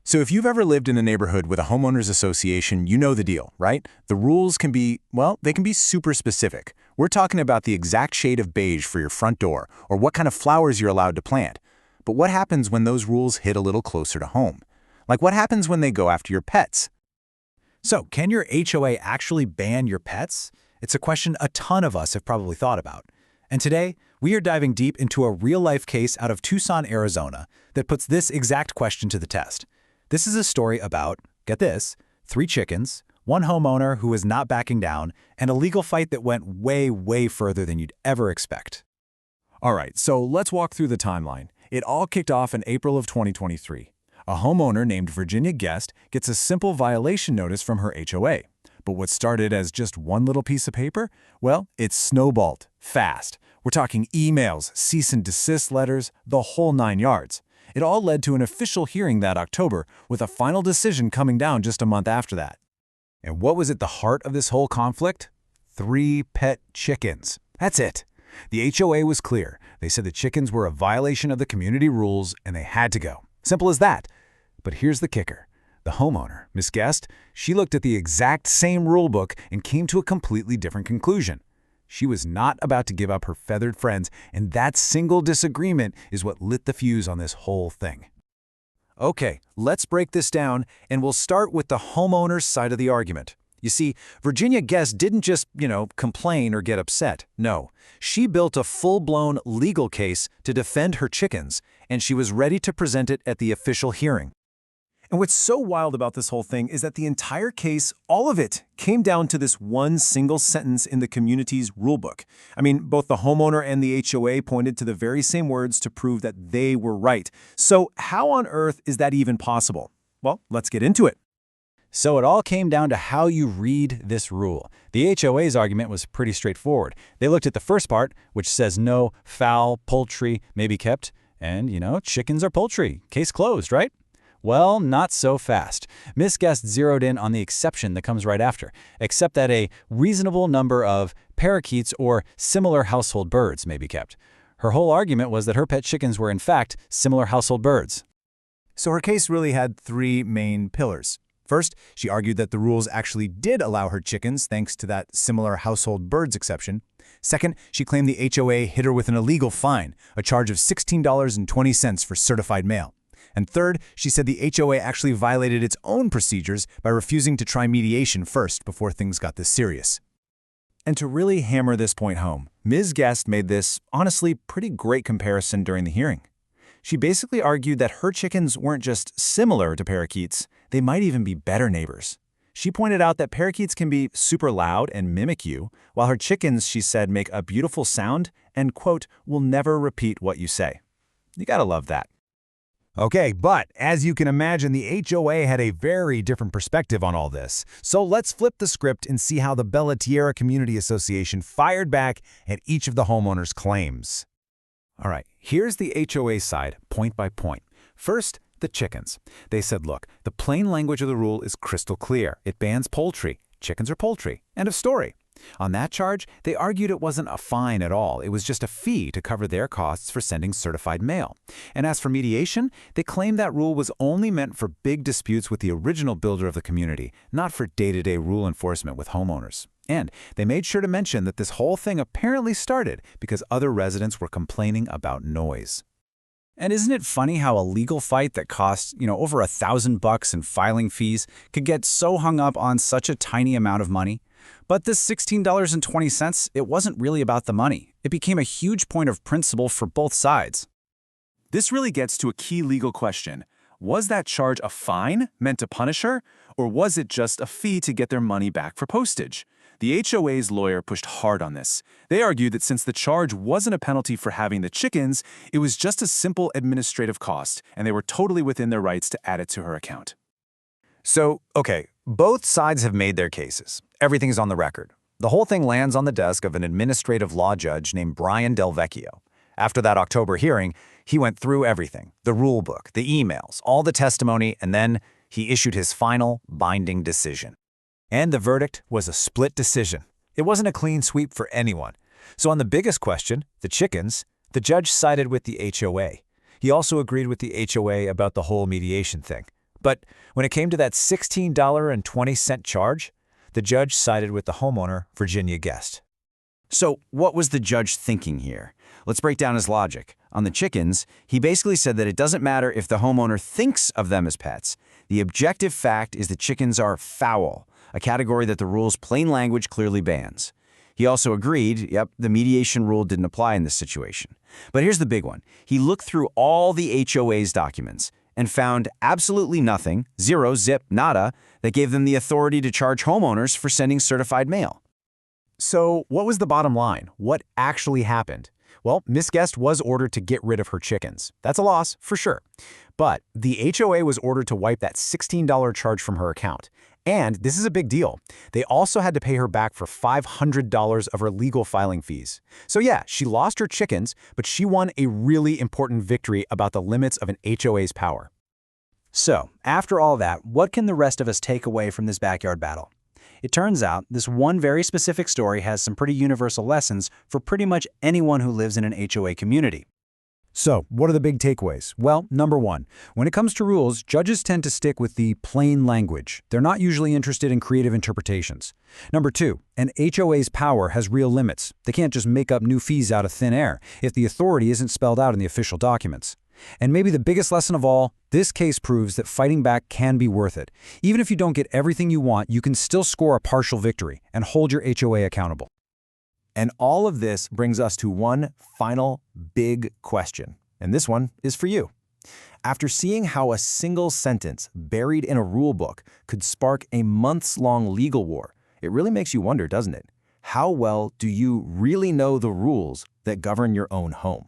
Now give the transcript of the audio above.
So if you've ever lived in a neighborhood with a homeowners association, you know the deal, right? The rules can be, well, they can be super specific. We're talking about the exact shade of beige for your front door, or what kind of flowers you're allowed to plant. But what happens when those rules hit a little closer to home? Like what happens when they go after your pets? So, can your HOA actually ban your pets? It's a question a ton of us have probably thought about. And today, we are diving deep into a real-life case out of Tucson, Arizona that puts this exact question to the test. This is a story about, get this, 3 chickens, 1 homeowner who is not backing down, and a legal fight that went way, way further than you'd ever expect. All right, so let's walk through the timeline. It all kicked off in April of 2023. A homeowner named Virginia Guest gets a simple violation notice from her HOA. But what started as just one little piece of paper? Well, it snowballed fast. We're talking emails, cease and desist letters, the whole 9 yards. It all led to an official hearing that October, with a final decision coming down just a month after that. And what was at the heart of this whole conflict? 3 pet chickens. That's it. The HOA was clear. They said the chickens were a violation of the community rules and they had to go. Simple as that. But here's the kicker. The homeowner, Miss Guest, she looked at the exact same rulebook and came to a completely different conclusion. She was not about to give up her feathered friends, and that single disagreement is what lit the fuse on this whole thing. Okay, let's break this down, and we'll start with the homeowner's side of the argument. You see, Virginia Guest didn't just, complain or get upset. No, she built a full-blown legal case to defend her chickens, and she was ready to present it at the official hearing. And what's so wild about this whole thing is that the entire case, all of it, came down to this one single sentence in the community's rulebook. I mean, both the homeowner and the HOA pointed to the very same words to prove that they were right. So how on earth is that even possible? Well, let's get into it. So it all came down to how you read this rule. The HOA's argument was pretty straightforward. They looked at the first part, which says no fowl, poultry may be kept, and, chickens are poultry. Case closed, right? Well, not so fast. Ms. Guest zeroed in on the exception that comes right after, except that a reasonable number of parakeets or similar household birds may be kept. Her whole argument was that her pet chickens were in fact similar household birds. So her case really had 3 main pillars. First, she argued that the rules actually did allow her chickens thanks to that similar household birds exception. Second, she claimed the HOA hit her with an illegal fine, a charge of $16.20 for certified mail. And third, she said the HOA actually violated its own procedures by refusing to try mediation first before things got this serious. And to really hammer this point home, Ms. Guest made this, honestly, pretty great comparison during the hearing. She basically argued that her chickens weren't just similar to parakeets, they might even be better neighbors. She pointed out that parakeets can be super loud and mimic you, while her chickens, she said, make a beautiful sound and, quote, will never repeat what you say. You gotta love that. Okay, but as you can imagine, the HOA had a very different perspective on all this. So let's flip the script and see how the Bella Tierra Community Association fired back at each of the homeowners' claims. All right, here's the HOA side, point by point. First, the chickens. They said, look, the plain language of the rule is crystal clear. It bans poultry. Chickens are poultry. End of story. On that charge, they argued it wasn't a fine at all. It was just a fee to cover their costs for sending certified mail. And as for mediation, they claimed that rule was only meant for big disputes with the original builder of the community, not for day-to-day rule enforcement with homeowners. And they made sure to mention that this whole thing apparently started because other residents were complaining about noise. And isn't it funny how a legal fight that costs, over $1,000 in filing fees could get so hung up on such a tiny amount of money? But this $16.20, it wasn't really about the money. It became a huge point of principle for both sides. This really gets to a key legal question. Was that charge a fine meant to punish her, or was it just a fee to get their money back for postage? The HOA's lawyer pushed hard on this. They argued that since the charge wasn't a penalty for having the chickens, it was just a simple administrative cost, and they were totally within their rights to add it to her account. So, okay, both sides have made their cases. Everything's on the record. The whole thing lands on the desk of an administrative law judge named Brian Del Vecchio. After that October hearing, he went through everything, the rule book, the emails, all the testimony, and then he issued his final binding decision. And the verdict was a split decision. It wasn't a clean sweep for anyone. So on the biggest question, the chickens, the judge sided with the HOA. He also agreed with the HOA about the whole mediation thing. But when it came to that $16.20 charge, the judge sided with the homeowner, Virginia Guest. So what was the judge thinking here? Let's break down his logic. On the chickens, he basically said that it doesn't matter if the homeowner thinks of them as pets. The objective fact is that chickens are fowl, a category that the rule's plain language clearly bans. He also agreed, the mediation rule didn't apply in this situation. But here's the big one. He looked through all the HOA's documents and found absolutely nothing, zero, zip, nada, that gave them the authority to charge homeowners for sending certified mail. So what was the bottom line? What actually happened? Well, Miss Guest was ordered to get rid of her chickens. That's a loss, for sure. But the HOA was ordered to wipe that $16 charge from her account. And this is a big deal. They also had to pay her back for $500 of her legal filing fees. So yeah, she lost her chickens, but she won a really important victory about the limits of an HOA's power. So, after all that, what can the rest of us take away from this backyard battle? It turns out this one very specific story has some pretty universal lessons for pretty much anyone who lives in an HOA community. So, what are the big takeaways? Well, number one, when it comes to rules, judges tend to stick with the plain language. They're not usually interested in creative interpretations. Number two, an HOA's power has real limits. They can't just make up new fees out of thin air if the authority isn't spelled out in the official documents. And maybe the biggest lesson of all, this case proves that fighting back can be worth it. Even if you don't get everything you want, you can still score a partial victory and hold your HOA accountable. And all of this brings us to one final big question. And this one is for you. After seeing how a single sentence buried in a rule book could spark a months-long legal war, it really makes you wonder, doesn't it? How well do you really know the rules that govern your own home?